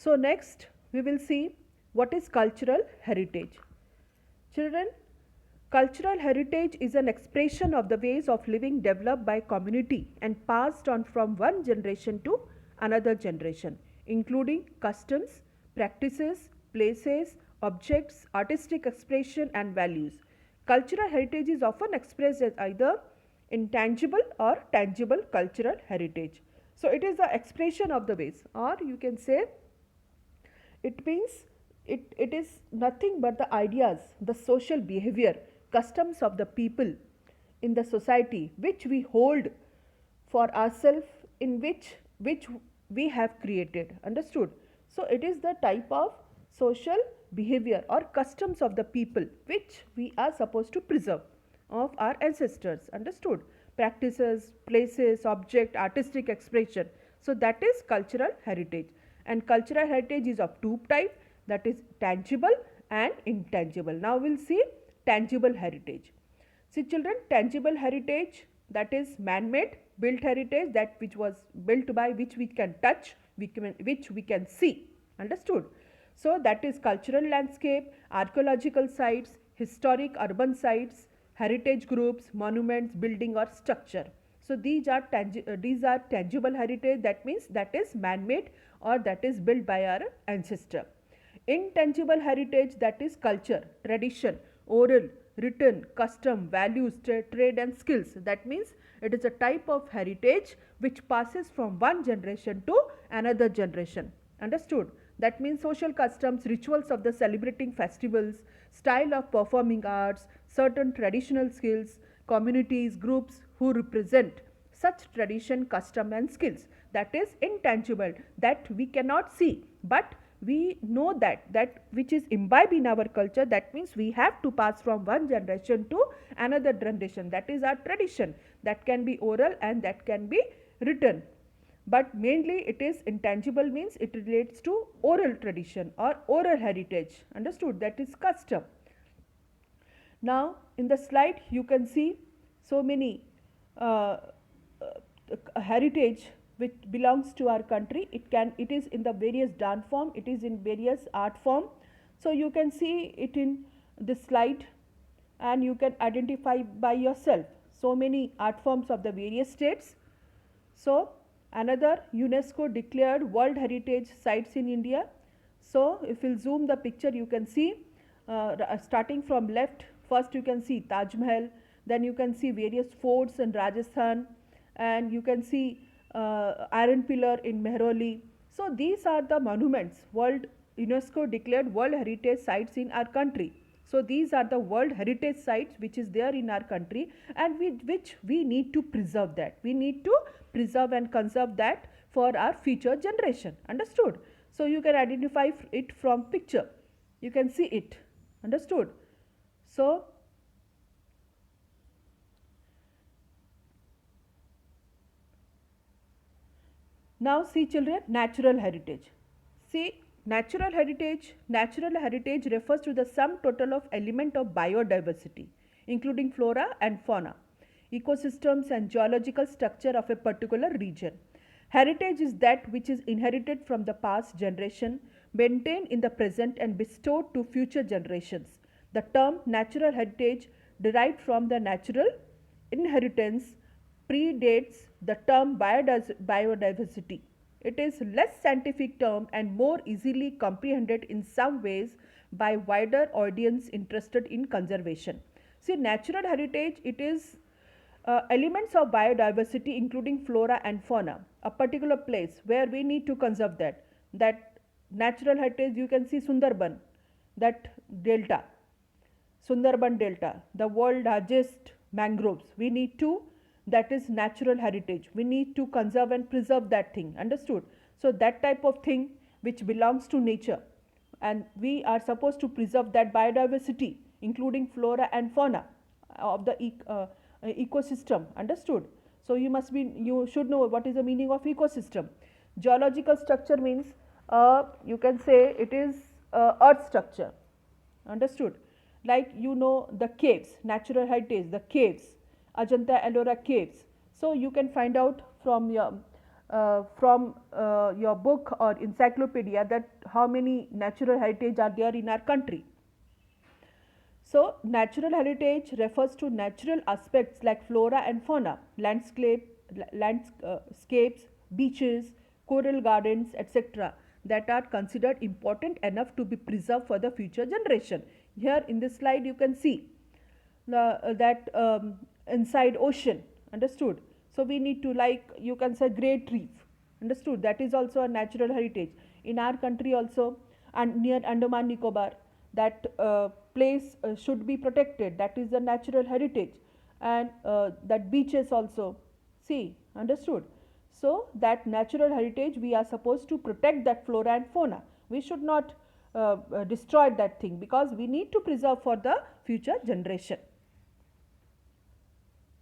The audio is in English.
So next we will see what is cultural heritage. Children, cultural heritage is an expression of the ways of living developed by community and passed on from one generation to another generation, including customs, practices, places, objects, artistic expression and values. Cultural heritage is often expressed as either intangible or tangible cultural heritage. So it is the expression of the ways, or you can say it means it is nothing but the ideas, the social behavior, customs of the people in the society which we hold for ourselves, in which we have created. Understood? So it is the type of social behavior or customs of the people which we are supposed to preserve of our ancestors. Understood? Practices, places, object, artistic expression. So that is cultural heritage. And cultural heritage is of two types, that is tangible and intangible. Now we will see tangible heritage. See children, tangible heritage, that is man-made, built heritage, that which was built by, which we can touch, which we can see. Understood? So that is cultural landscape, archaeological sites, historic urban sites, heritage groups, monuments, building or structure. So these are tangible heritage, that means that is man-made or that is built by our ancestor. Intangible heritage, that is culture, tradition, oral, written, custom, values, trade and skills. That means it is a type of heritage which passes from one generation to another generation. Understood? That means social customs, rituals of the celebrating festivals, style of performing arts, certain traditional skills, communities, groups who represent such tradition, custom and skills. That is intangible, that we cannot see, but we know that which is imbibed in our culture. That means we have to pass from one generation to another generation. That is our tradition, that can be oral and that can be written, but mainly it is intangible, means it relates to oral tradition or oral heritage. Understood? That is custom. Now in the slide you can see so many uh, heritage which belongs to our country. It is in the various dance form, it is in various art form. So you can see it in this slide and you can identify by yourself so many art forms of the various states. So another UNESCO declared World Heritage Sites in India. So if you zoom the picture, you can see starting from left, first you can see Taj Mahal, then you can see various forts in Rajasthan, and you can see Iron Pillar in Mehrauli. So these are the monuments World UNESCO declared World Heritage Sites in our country. So these are the World Heritage Sites which is there in our country, and which we need to preserve that. We need to preserve and conserve that for our future generation. Understood? So you can identify it from picture. You can see it. Understood? So now see children, natural heritage. See, natural heritage refers to the sum total of element of biodiversity, including flora and fauna, ecosystems and geological structure of a particular region. Heritage is that which is inherited from the past generation, maintained in the present and bestowed to future generations. The term natural heritage, derived from the natural inheritance, predates the term biodiversity. It is less scientific term and more easily comprehended in some ways by wider audience interested in conservation. See, natural heritage, it is elements of biodiversity including flora and fauna, a particular place where we need to conserve that natural heritage. You can see Sundarban, that delta, Sundarban Delta, the world largest mangroves. We need to, that is natural heritage. We need to conserve and preserve that thing. Understood? So that type of thing which belongs to nature, and we are supposed to preserve that biodiversity, including flora and fauna of the ecosystem. Understood? So you should know what is the meaning of ecosystem. Geological structure means you can say it is earth structure. Understood? Like the caves, natural heritage, the caves, Ajanta Ellora caves. So you can find out from your from your book or encyclopedia that how many natural heritage are there in our country. So, natural heritage refers to natural aspects like flora and fauna, landscapes, beaches, coral gardens, etc., that are considered important enough to be preserved for the future generation. Here in this slide, you can see that inside ocean, understood. So, we need to, like you can say, Great Reef, understood, that is also a natural heritage in our country also, and near Andaman Nicobar, that place should be protected, that is the natural heritage, and that beaches also, see, understood. So that natural heritage, we are supposed to protect that flora and fauna, we should not destroy that thing, because we need to preserve for the future generation.